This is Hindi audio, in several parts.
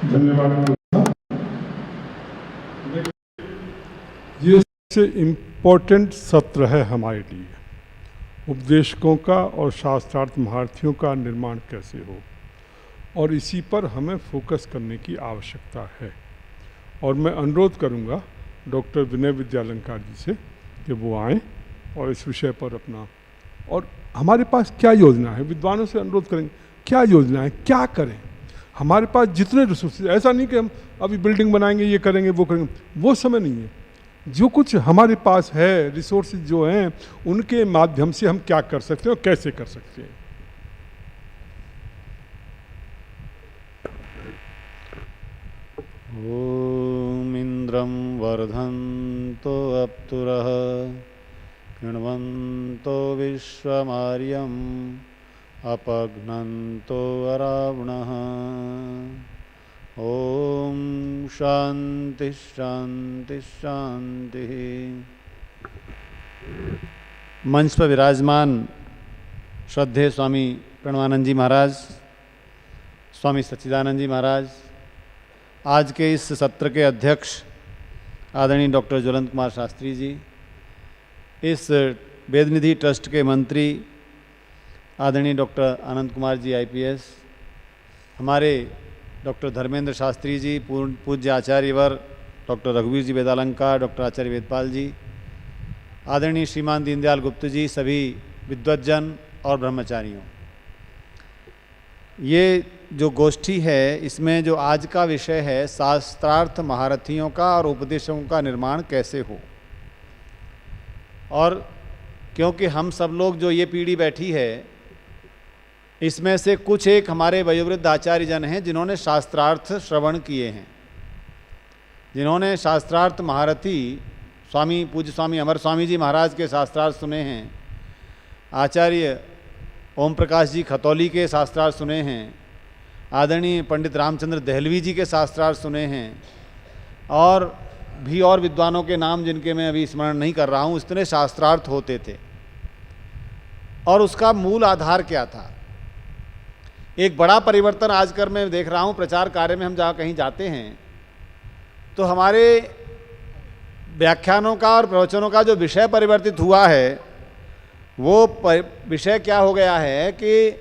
धन्यवाद। ये सबसे इम्पोर्टेंट सत्र है हमारे लिए, उपदेशकों का और शास्त्रार्थ महारथियों का निर्माण कैसे हो, और इसी पर हमें फोकस करने की आवश्यकता है। और मैं अनुरोध करूंगा डॉक्टर विनय विद्यालंकार जी से कि वो आएँ और इस विषय पर अपना, और हमारे पास क्या योजना है, विद्वानों से अनुरोध करेंगे क्या योजना है, क्या करें। हमारे पास जितने रिसोर्सेज, ऐसा नहीं कि हम अभी बिल्डिंग बनाएंगे, ये करेंगे, वो करेंगे, वो समय नहीं है। जो कुछ हमारे पास है, रिसोर्सेज जो हैं, उनके माध्यम से हम क्या कर सकते हैं और कैसे कर सकते हैं। ओम इंद्रम वर्धन्तो अप्तुरः कृण्वन्तो विश्वमार्यम् अपघ्नन्तो अरावणः। ओम शांति शांति शांति। मंच पर विराजमान श्रद्धेय स्वामी प्रणवानंद जी महाराज, स्वामी सच्चिदानंद जी महाराज, आज के इस सत्र के अध्यक्ष आदरणीय डॉक्टर ज्वलंत कुमार शास्त्री जी, इस वेदनिधि ट्रस्ट के मंत्री आदरणीय डॉक्टर आनंद कुमार जी IPS, हमारे डॉक्टर धर्मेंद्र शास्त्री जी, पूज्य आचार्यवर डॉक्टर रघुवीर जी वेदालंकार, डॉक्टर आचार्य वेदपाल जी, आदरणीय श्रीमान दीनदयाल गुप्त जी, सभी विद्वज्जन और ब्रह्मचारियों, ये जो गोष्ठी है, इसमें जो आज का विषय है शास्त्रार्थ महारथियों का और उपदेशों का निर्माण कैसे हो। और क्योंकि हम सब लोग जो ये पीढ़ी बैठी है, इसमें से कुछ एक हमारे वयोवृद्ध आचार्य जन हैं जिन्होंने शास्त्रार्थ श्रवण किए हैं, जिन्होंने शास्त्रार्थ महारथी स्वामी पूज्य स्वामी अमर स्वामी जी महाराज के शास्त्रार्थ सुने हैं, आचार्य ओम प्रकाश जी खतौली के शास्त्रार्थ सुने हैं, आदरणीय पंडित रामचंद्र दहलवी जी के शास्त्रार्थ सुने हैं, और भी और विद्वानों के नाम जिनके मैं अभी स्मरण नहीं कर रहा हूँ, इतने शास्त्रार्थ होते थे। और उसका मूल आधार क्या था? एक बड़ा परिवर्तन आजकल मैं देख रहा हूँ प्रचार कार्य में, हम जहाँ कहीं जाते हैं तो हमारे व्याख्यानों का और प्रवचनों का जो विषय परिवर्तित हुआ है, वो विषय क्या हो गया है कि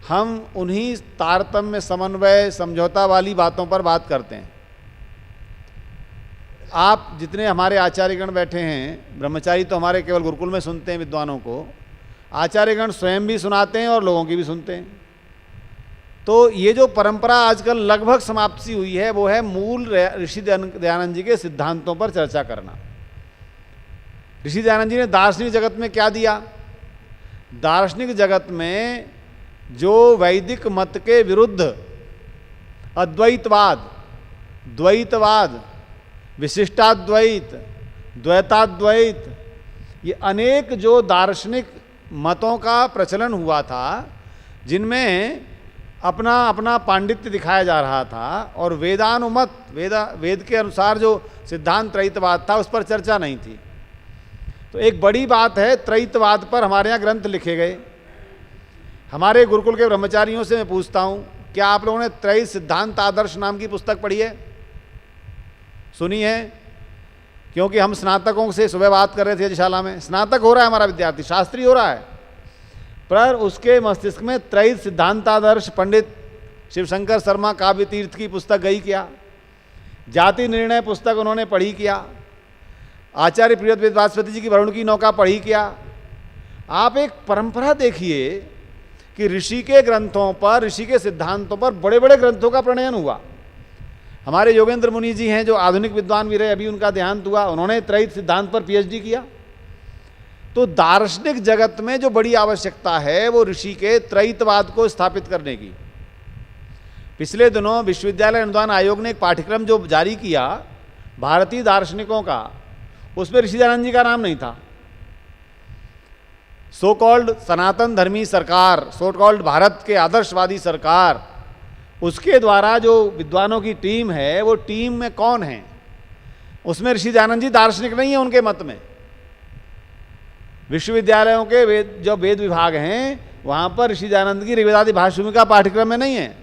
हम उन्हीं तारतम्य समन्वय समझौता वाली बातों पर बात करते हैं। आप जितने हमारे आचार्यगण बैठे हैं, ब्रह्मचारी तो हमारे केवल गुरुकुल में सुनते हैं विद्वानों को, आचार्यगण स्वयं भी सुनाते हैं और लोगों की भी सुनते हैं। तो ये जो परंपरा आजकल लगभग समाप्ति हुई है, वो है मूल ऋषि दयानंद जी के सिद्धांतों पर चर्चा करना। ऋषि दयानंद जी ने दार्शनिक जगत में क्या दिया? दार्शनिक जगत में जो वैदिक मत के विरुद्ध अद्वैतवाद, द्वैतवाद, विशिष्टाद्वैत, द्वैताद्वैत, ये अनेक जो दार्शनिक मतों का प्रचलन हुआ था, जिनमें अपना अपना पांडित्य दिखाया जा रहा था, और वेदानुमत वेद के अनुसार जो सिद्धांत त्रैतवाद था उस पर चर्चा नहीं थी। तो एक बड़ी बात है, त्रैतवाद पर हमारे यहाँ ग्रंथ लिखे गए। हमारे गुरुकुल के ब्रह्मचारियों से मैं पूछता हूँ, क्या आप लोगों ने त्रय सिद्धांत आदर्श नाम की पुस्तक पढ़ी है, सुनी है? क्योंकि हम स्नातकों से सुबह बात कर रहे थे यज्ञशाला में, स्नातक हो रहा है हमारा विद्यार्थी, शास्त्री हो रहा है, पर उसके मस्तिष्क में त्रय सिद्धांतादर्श पंडित शिवशंकर शर्मा काव्य तीर्थ की पुस्तक गई क्या? जाति निर्णय पुस्तक उन्होंने पढ़ी क्या? आचार्य प्रियव्रत वेदवास्पति जी की वरुण की नौका पढ़ी क्या? आप एक परंपरा देखिए कि ऋषि के ग्रंथों पर, ऋषि के सिद्धांतों पर बड़े बड़े ग्रंथों का प्रणयन हुआ। हमारे योगेंद्र मुनि जी हैं जो आधुनिक विद्वान भी रहे, अभी उनका देहांत हुआ, उन्होंने त्रय सिद्धांत पर PhD किया। तो दार्शनिक जगत में जो बड़ी आवश्यकता है वो ऋषि के त्रैतवाद को स्थापित करने की। पिछले दिनों विश्वविद्यालय अनुदान आयोग ने एक पाठ्यक्रम जो जारी किया भारतीय दार्शनिकों का, उसमें ऋषि दयानंद जी का नाम नहीं था। सो कॉल्ड सनातन धर्मी सरकार, सो कॉल्ड भारत के आदर्शवादी सरकार, उसके द्वारा जो विद्वानों की टीम है, वो टीम में कौन है? उसमें ऋषि दयानंद जी दार्शनिक नहीं है उनके मत में। विश्वविद्यालयों के जो वेद विभाग हैं, वहाँ पर ऋषि दयानंद की ऋग्वेदादि भाष्य भूमिका पाठ्यक्रम में नहीं है।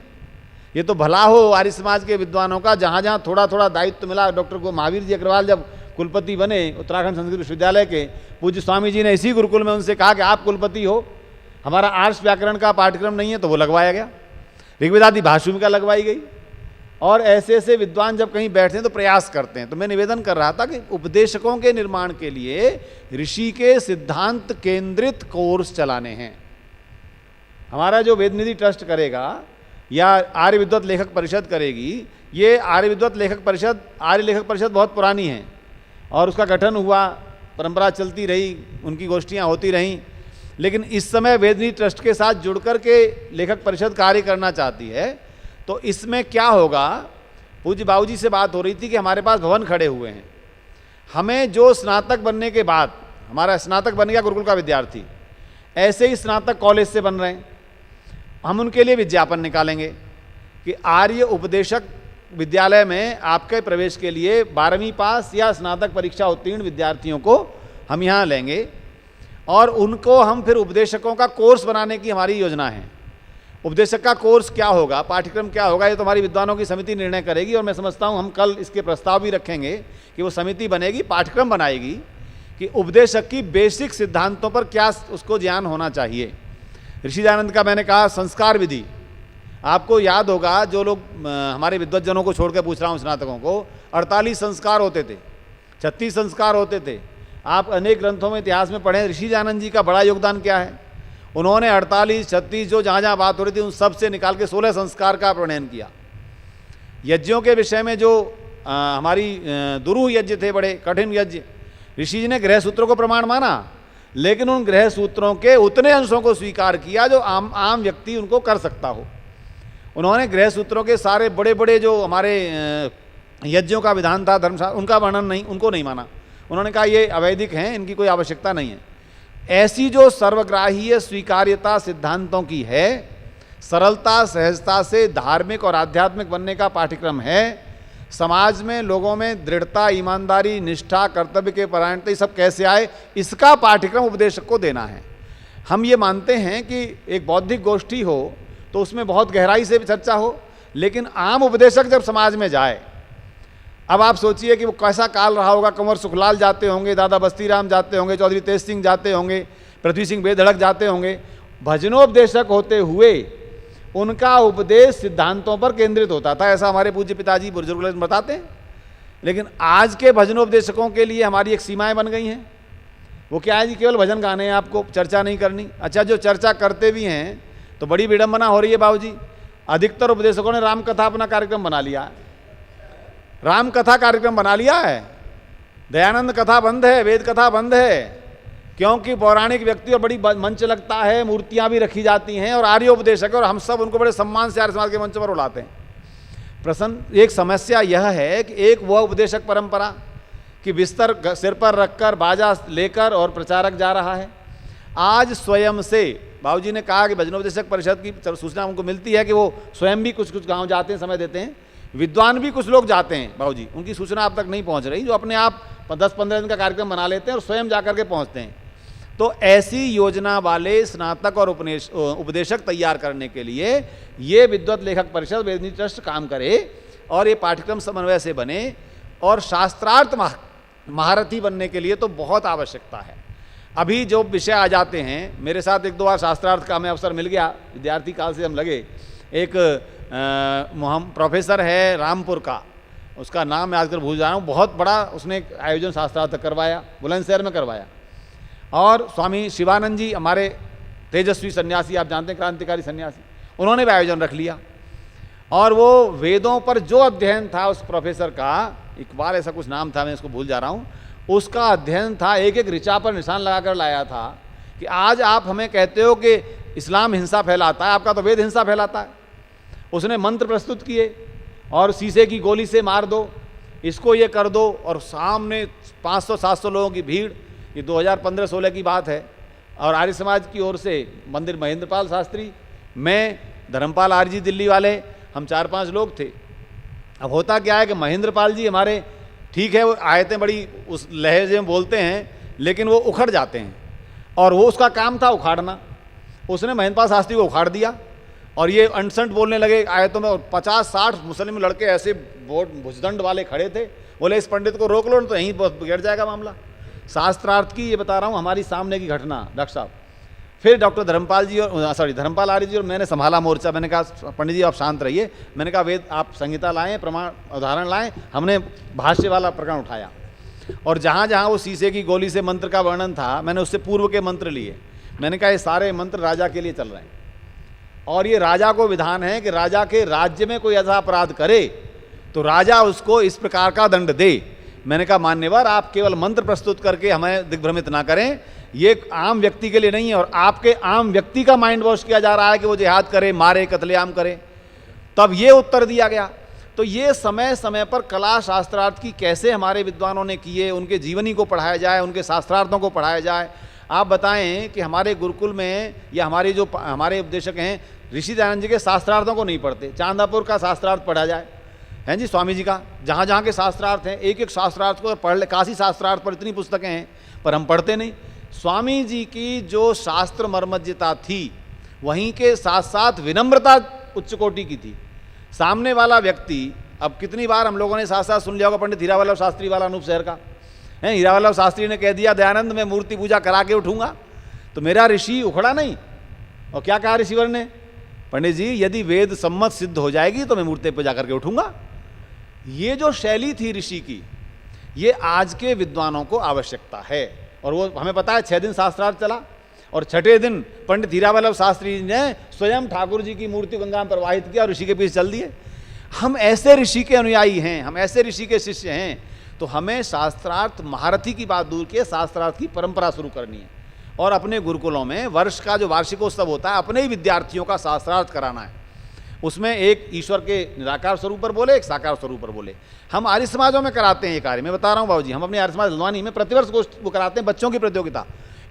ये तो भला हो आर्य समाज के विद्वानों का, जहाँ जहाँ थोड़ा थोड़ा दायित्व मिला। डॉक्टर को महावीर जी अग्रवाल जब कुलपति बने उत्तराखंड संस्कृत विश्वविद्यालय के, पूज्य स्वामी जी ने इसी गुरुकुल में उनसे कहा कि आप कुलपति हो, हमारा आर्ष व्याकरण का पाठ्यक्रम नहीं है, तो वो लगवाया गया। ऋग्वेदादि भाषुमिका लगवाई गई। और ऐसे ऐसे विद्वान जब कहीं बैठते हैं तो प्रयास करते हैं। तो मैं निवेदन कर रहा था कि उपदेशकों के निर्माण के लिए ऋषि के सिद्धांत केंद्रित कोर्स चलाने हैं। हमारा जो वेदनिधि ट्रस्ट करेगा या आर्य विद्वत लेखक परिषद करेगी, ये आर्य विद्वत लेखक परिषद, आर्य लेखक परिषद बहुत पुरानी है और उसका गठन हुआ, परंपरा चलती रही, उनकी गोष्ठियाँ होती रहीं, लेकिन इस समय वेदनिधि ट्रस्ट के साथ जुड़कर के लेखक परिषद कार्य करना चाहती है। तो इसमें क्या होगा, पूज्य बाबूजी से बात हो रही थी कि हमारे पास भवन खड़े हुए हैं, हमें जो स्नातक बनने के बाद, हमारा स्नातक बन गया गुरुकुल का विद्यार्थी, ऐसे ही स्नातक कॉलेज से बन रहे हैं, हम उनके लिए विज्ञापन निकालेंगे कि आर्य उपदेशक विद्यालय में आपके प्रवेश के लिए 12वीं पास या स्नातक परीक्षा उत्तीर्ण विद्यार्थियों को हम यहाँ लेंगे और उनको हम फिर उपदेशकों का कोर्स बनाने की हमारी योजना है। उपदेशक का कोर्स क्या होगा, पाठ्यक्रम क्या होगा, ये तो हमारी विद्वानों की समिति निर्णय करेगी। और मैं समझता हूँ हम कल इसके प्रस्ताव भी रखेंगे कि वो समिति बनेगी, पाठ्यक्रम बनाएगी कि उपदेशक की बेसिक सिद्धांतों पर क्या उसको ज्ञान होना चाहिए। ऋषि दयानंद का मैंने कहा संस्कार विधि, आपको याद होगा, जो लोग हमारे विद्वज्जनों को छोड़ कर पूछ रहा हूँ, स्नातकों को 48 संस्कार होते थे, 36 संस्कार होते थे। आप अनेक ग्रंथों में इतिहास में पढ़ें, ऋषि दयानंद जी का बड़ा योगदान क्या है। उन्होंने 48, 36 जो जहाँ जहाँ बात हो रही थी उन सब से निकाल के 16 संस्कार का प्रणयन किया। यज्ञों के विषय में जो हमारी दुरूह यज्ञ थे, बड़े कठिन यज्ञ, ऋषि जी ने गृह सूत्रों को प्रमाण माना, लेकिन उन गृह सूत्रों के उतने अंशों को स्वीकार किया जो आम व्यक्ति उनको कर सकता हो। उन्होंने गृह सूत्रों के सारे बड़े बड़े जो हमारे यज्ञों का विधान था, धर्मशास्त्र, उनका वर्णन नहीं, उनको नहीं माना। उन्होंने कहा ये अवैदिक हैं, इनकी कोई आवश्यकता नहीं है। ऐसी जो सर्वग्राह्य स्वीकार्यता सिद्धांतों की है, सरलता सहजता से धार्मिक और आध्यात्मिक बनने का पाठ्यक्रम है, समाज में लोगों में दृढ़ता, ईमानदारी, निष्ठा, कर्तव्य के परायणता, ये सब कैसे आए, इसका पाठ्यक्रम उपदेशक को देना है। हम ये मानते हैं कि एक बौद्धिक गोष्ठी हो तो उसमें बहुत गहराई से चर्चा हो, लेकिन आम उपदेशक जब समाज में जाए, अब आप सोचिए कि वो कैसा काल रहा होगा। कंवर सुखलाल जाते होंगे, दादा बस्तीराम जाते होंगे, चौधरी तेज सिंह जाते होंगे, पृथ्वी सिंह बेधड़क जाते होंगे। भजनोपदेशक होते हुए उनका उपदेश सिद्धांतों पर केंद्रित होता था, ऐसा हमारे पूज्य पिताजी बुजुर्ग बताते हैं। लेकिन आज के भजनोपदेशकों के लिए हमारी एक सीमाएं बन गई हैं। वो क्या है जी, केवल भजन गाने हैं, आपको चर्चा नहीं करनी। अच्छा, जो चर्चा करते भी हैं तो बड़ी विडंबना हो रही है बाबूजी, अधिकतर उपदेशकों ने राम कथा अपना कार्यक्रम बना लिया है, राम कथा कार्यक्रम बना लिया है। दयानंद कथा बंद है, वेद कथा बंद है, क्योंकि पौराणिक व्यक्ति और बड़ी मंच लगता है, मूर्तियां भी रखी जाती हैं और आर्य उपदेशक, और हम सब उनको बड़े सम्मान से आर्य समाज के मंच पर उलाते हैं। एक समस्या यह है कि एक वह उपदेशक परंपरा कि बिस्तर सिर पर रखकर बाजा लेकर और प्रचारक जा रहा है। आज स्वयं से बाबूजी ने कहा कि भजनोपदेशक परिषद की सूचना हमको मिलती है कि वो स्वयं भी कुछ कुछ गांव जाते हैं, समय देते हैं, विद्वान भी कुछ लोग जाते हैं बाबूजी, उनकी सूचना अब तक नहीं पहुंच रही, जो अपने आप 10-15 दिन का कार्यक्रम बना लेते हैं और स्वयं जाकर के पहुंचते हैं। तो ऐसी योजना वाले स्नातक और उपदेशक तैयार करने के लिए ये विद्वत लेखक परिषद वेदनिधि ट्रस्ट काम करे और ये पाठ्यक्रम समन्वय से बने, और शास्त्रार्थ महारथी बनने के लिए तो बहुत आवश्यकता है। अभी जो विषय आ जाते हैं, मेरे साथ 1-2 बार शास्त्रार्थ का हमें अवसर मिल गया, विद्यार्थी काल से हम लगे। एक हम प्रोफेसर है रामपुर का, उसका नाम मैं आजकल भूल जा रहा हूँ, बहुत बड़ा उसने एक आयोजन शास्त्रार्थ करवाया, बुलंदशहर में करवाया। और स्वामी शिवानंद जी हमारे तेजस्वी सन्यासी, आप जानते हैं, क्रांतिकारी सन्यासी, उन्होंने भी आयोजन रख लिया। और वो वेदों पर जो अध्ययन था उस प्रोफेसर का, इकबाल ऐसा कुछ नाम था, मैं इसको भूल जा रहा हूँ, उसका अध्ययन था, एक एक ऋचा पर निशान लगाकर लाया था कि आज आप हमें कहते हो कि इस्लाम हिंसा फैलाता है, आपका तो वेद हिंसा फैलाता है। उसने मंत्र प्रस्तुत किए और शीशे की गोली से मार दो, इसको ये कर दो, और सामने 500-700 लोगों की भीड़, ये 2015-16 की बात है। और आर्य समाज की ओर से मंदिर महेंद्रपाल शास्त्री, मैं, धर्मपाल आर्य जी दिल्ली वाले, हम 4-5 लोग थे। अब होता क्या है कि महेंद्रपाल जी हमारे, ठीक है, वो आयतें बड़ी उस लहजे में बोलते हैं, लेकिन वो उखड़ जाते हैं, और वो उसका काम था उखाड़ना। उसने महेंद्रपाल शास्त्री को उखाड़ दिया और ये अनसंट बोलने लगे आयतों में, और 50-60 मुस्लिम लड़के ऐसे भुजदंड वाले खड़े थे, बोले इस पंडित को रोक लो तो यहीं बिगड़ जाएगा मामला। शास्त्रार्थ की ये बता रहा हूँ हमारी सामने की घटना डॉक्टर साहब। फिर डॉक्टर धर्मपाल आर्य जी और मैंने संभाला मोर्चा। मैंने कहा पंडित जी आप शांत रहिए, मैंने कहा वेद आप संहिता लाएं, प्रमाण उदाहरण लाएं। हमने भाष्य वाला प्रकरण उठाया और जहाँ जहाँ वो शीशे की गोली से मंत्र का वर्णन था मैंने उससे पूर्व के मंत्र लिए। मैंने कहा ये सारे मंत्र राजा के लिए चल रहे हैं और ये राजा को विधान है कि राजा के राज्य में कोई ऐसा अपराध करे तो राजा उसको इस प्रकार का दंड दे। मैंने कहा मान्यवर आप केवल मंत्र प्रस्तुत करके हमें दिग्भ्रमित ना करें, ये आम व्यक्ति के लिए नहीं है और आपके आम व्यक्ति का माइंड वॉश किया जा रहा है कि वो जिहाद करे, मारे, कत्लेआम करे। तब ये उत्तर दिया गया। तो ये समय समय पर कला शास्त्रार्थ की कैसे हमारे विद्वानों ने किए, उनके जीवनी को पढ़ाया जाए, उनके शास्त्रार्थों को पढ़ाया जाए। आप बताएं कि हमारे गुरुकुल में या हमारे उपदेशक हैं ऋषि दयानंद जी के शास्त्रार्थों को नहीं पढ़ते। चांदापुर का शास्त्रार्थ पढ़ा जाए, हैं जी, स्वामी जी का, जहाँ जहाँ के शास्त्रार्थ हैं एक एक शास्त्रार्थ को पढ़ ले। काशी शास्त्रार्थ पर इतनी पुस्तकें हैं पर हम पढ़ते नहीं। स्वामी जी की जो शास्त्र मर्मज्ञता थी वहीं के साथ साथ विनम्रता उच्च कोटि की थी। सामने वाला व्यक्ति, अब कितनी बार हम लोगों ने साथ साथ सुन लिया होगा पंडित हीरा वल्लभ शास्त्री वाला अनूप शहर का है, हीरा वल्लभ शास्त्री ने कह दिया दयानंद मैं मूर्ति पूजा करा के उठूंगा। तो मेरा ऋषि उखड़ा नहीं। और क्या कहा ऋषिवर ने, पंडित जी यदि वेद सम्मत सिद्ध हो जाएगी तो मैं मूर्ति पूजा करके उठूंगा। ये जो शैली थी ऋषि की, ये आज के विद्वानों को आवश्यकता है। और वो हमें पता है 6 दिन शास्त्रार्थ चला और छठे दिन पंडित हीरा वल्लभ शास्त्री ने स्वयं ठाकुर जी की मूर्ति गंगा में प्रवाहित किया और ऋषि के पीछे चल दिए। हम ऐसे ऋषि के अनुयायी हैं, हम ऐसे ऋषि के शिष्य हैं, तो हमें शास्त्रार्थ महारथी की बात दूर के शास्त्रार्थ की परंपरा शुरू करनी है और अपने गुरुकुलों में वर्ष का जो वार्षिकोत्सव होता है अपने ही विद्यार्थियों का शास्त्रार्थ कराना है। उसमें एक ईश्वर के निराकार स्वरूप पर बोले, एक साकार स्वरूप पर बोले। हम आर्य समाजों में कराते हैं ये कार्य, मैं बता रहा हूँ बाबूजी, हम अपने आर्य समाज हल्द्वानी में प्रतिवर्ष वो कराते हैं बच्चों की प्रतियोगिता।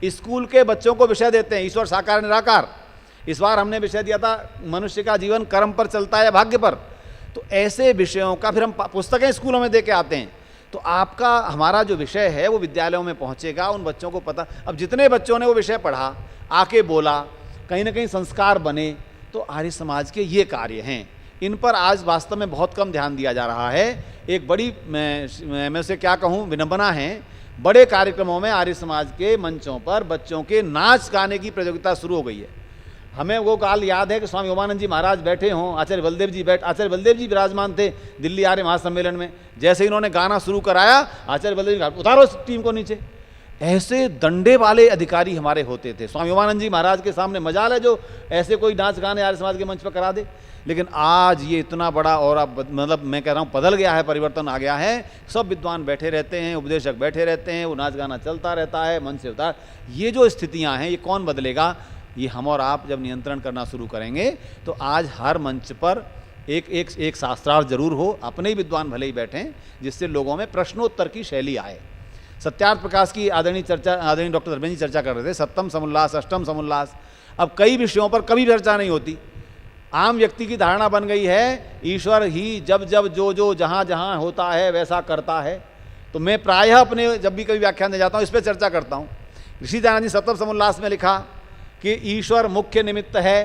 स्कूल के बच्चों को विषय देते हैं ईश्वर साकार निराकार। इस बार हमने विषय दिया था मनुष्य का जीवन कर्म पर चलता है या भाग्य पर। तो ऐसे विषयों का फिर हम पुस्तकें स्कूलों में दे के आते हैं। तो आपका हमारा जो विषय है वो विद्यालयों में पहुंचेगा, उन बच्चों को पता। अब जितने बच्चों ने वो विषय पढ़ा, आके बोला, कहीं ना कहीं संस्कार बने, तो आर्य समाज के ये कार्य हैं। इन पर आज वास्तव में बहुत कम ध्यान दिया जा रहा है। एक बड़ी मैं उसे क्या कहूँ विनम्रता है, बड़े कार्यक्रमों में आर्य समाज के मंचों पर बच्चों के नाच गाने की प्रतियोगिता शुरू हो गई है। हमें वो काल याद है कि स्वामी उमानंद जी महाराज बैठे हों, आचार्य बलदेव जी विराजमान थे दिल्ली आर्य महासम्मेलन में। जैसे इन्होंने गाना शुरू कराया, आचार्य बलदेव जी उतारो टीम को नीचे। ऐसे डंडे वाले अधिकारी हमारे होते थे। स्वामी उमानंद जी महाराज के सामने मजाल है जो ऐसे कोई नाच गाने आर्य समाज के मंच पर करा दे। लेकिन आज ये इतना बड़ा और अब मतलब मैं कह रहा हूँ बदल गया है, परिवर्तन आ गया है। सब विद्वान बैठे रहते हैं, उपदेशक बैठे रहते हैं, वो नाच गाना चलता रहता है मन से उतार। ये जो स्थितियाँ हैं ये कौन बदलेगा? ये हम और आप जब नियंत्रण करना शुरू करेंगे तो आज हर मंच पर एक शास्त्रार्थ जरूर हो, अपने ही विद्वान भले ही बैठें, जिससे लोगों में प्रश्नोत्तर की शैली आए। सत्यार्थ प्रकाश की आदरणीय डॉक्टर धर्मेंद्र जी चर्चा कर रहे थे, सप्तम समुल्लास, अष्टम समुल्लास। अब कई विषयों पर कभी चर्चा नहीं होती। आम व्यक्ति की धारणा बन गई है ईश्वर ही जब जब जो जहाँ जहाँ होता है वैसा करता है। तो मैं प्रायः अपने जब भी कभी व्याख्यान दे जाता हूँ इस पर चर्चा करता हूँ। ऋषि दयानंद जी सप्तम समुल्लास में लिखा कि ईश्वर मुख्य निमित्त है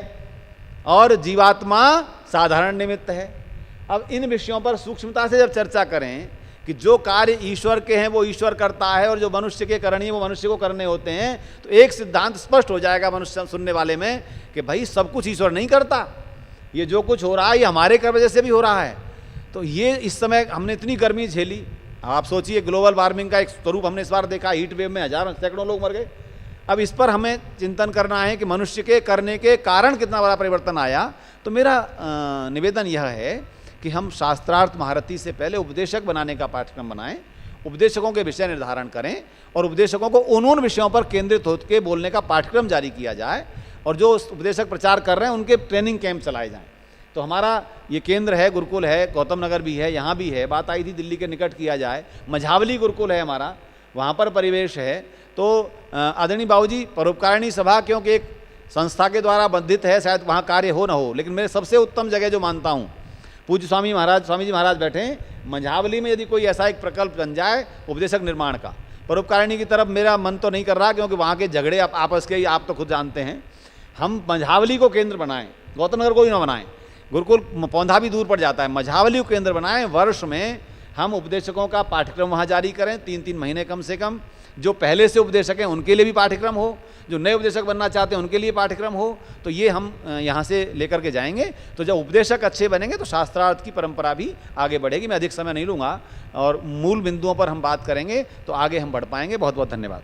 और जीवात्मा साधारण निमित्त है। अब इन विषयों पर सूक्ष्मता से जब चर्चा करें कि जो कार्य ईश्वर के हैं वो ईश्वर करता है और जो मनुष्य के करनी वो मनुष्य को करने होते हैं, तो एक सिद्धांत स्पष्ट हो जाएगा मनुष्य सुनने वाले में कि भाई सब कुछ ईश्वर नहीं करता, ये जो कुछ हो रहा है ये हमारे कर वजह से भी हो रहा है। तो ये इस समय हमने इतनी गर्मी झेली, आप सोचिए ग्लोबल वार्मिंग का एक स्वरूप हमने इस बार देखा, हीट वेव में हजारों सैकड़ों लोग मर गए। अब इस पर हमें चिंतन करना है कि मनुष्य के करने के कारण कितना बड़ा परिवर्तन आया। तो मेरा निवेदन यह है कि हम शास्त्रार्थ महारथी से पहले उपदेशक बनाने का पाठ्यक्रम बनाएं, उपदेशकों के विषय निर्धारण करें और उपदेशकों को उन विषयों पर केंद्रित होकर बोलने का पाठ्यक्रम जारी किया जाए और जो उपदेशक प्रचार कर रहे हैं उनके ट्रेनिंग कैंप चलाए जाएं। तो हमारा ये केंद्र है, गुरुकुल है, गौतम नगर भी है, यहाँ भी है, बात आई थी दिल्ली के निकट किया जाए, मझावली गुरुकुल है हमारा, वहाँ पर परिवेश है। तो आदरणीय बाबूजी परोपकारिणी सभा क्योंकि एक संस्था के द्वारा बंधित है, शायद वहाँ कार्य हो ना हो, लेकिन मेरे सबसे उत्तम जगह जो मानता हूँ पूज्य स्वामी जी महाराज बैठे मझावली में, यदि कोई ऐसा एक प्रकल्प बन जाए उपदेशक निर्माण का। परोपकारिणी की तरफ मेरा मन तो नहीं कर रहा क्योंकि वहाँ के झगड़े आपस के ही आप तो खुद जानते हैं। हम मझावली को केंद्र बनाएं गौतम नगर को भी ना बनाएं, गुरुकुल पौंधा भी दूर पड़ जाता है, मझावली को केंद्र बनाएं। वर्ष में हम उपदेशकों का पाठ्यक्रम वहाँ जारी करें, 3-3 महीने कम से कम। जो पहले से उपदेशक हैं उनके लिए भी पाठ्यक्रम हो, जो नए उपदेशक बनना चाहते हैं उनके लिए पाठ्यक्रम हो। तो ये हम यहाँ से लेकर के जाएंगे। तो जब उपदेशक अच्छे बनेंगे तो शास्त्रार्थ की परंपरा भी आगे बढ़ेगी। मैं अधिक समय नहीं लूँगा और मूल बिंदुओं पर हम बात करेंगे तो आगे हम बढ़ पाएंगे। बहुत बहुत धन्यवाद।